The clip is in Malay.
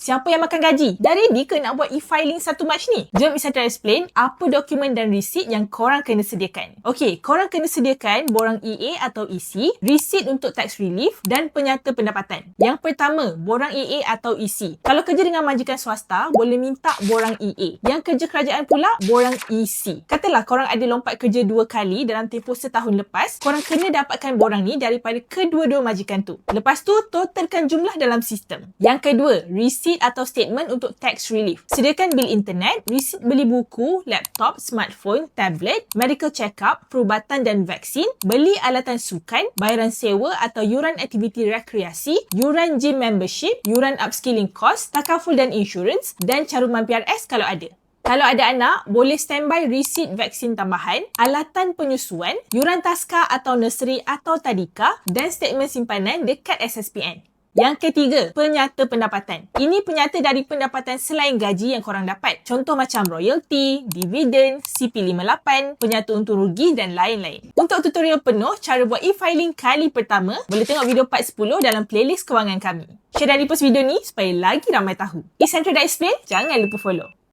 Siapa yang makan gaji? Dah ready ke nak buat e-filing 1 Mac ni? Jom Isatra explain apa dokumen dan resit yang korang kena sediakan. Okey, korang kena sediakan borang EA atau EC, resit untuk tax relief dan penyata pendapatan. Yang pertama, borang EA atau EC. Kalau kerja dengan majikan swasta, boleh minta borang EA. Yang kerja kerajaan pula, borang EC. Katalah korang ada lompat kerja 2 kali dalam tempoh setahun lepas, korang kena dapatkan borang ni daripada kedua-dua majikan tu. Lepas tu, totalkan jumlah dalam sistem. Yang kedua, resit atau statement untuk tax relief. Sediakan bil internet, resit beli buku, laptop, smartphone, tablet, medical check-up, perubatan dan vaksin, beli alatan sukan, bayaran sewa atau yuran aktiviti rekreasi, yuran gym membership, yuran upskilling cost, takaful dan insurans dan caruman PRS kalau ada. Kalau ada anak, boleh standby resit vaksin tambahan, alatan penyusuan, yuran taska atau nursery atau tadika dan statement simpanan dekat SSPN. Yang ketiga, penyata pendapatan. Ini penyata dari pendapatan selain gaji yang korang dapat. Contoh macam royalty, dividen, CP58, penyata untung rugi dan lain-lain. Untuk tutorial penuh cara buat e-filing kali pertama, boleh tengok video part 10 dalam playlist kewangan kami. Share dan repost video ni supaya lagi ramai tahu. Isatra dah explain, jangan lupa follow.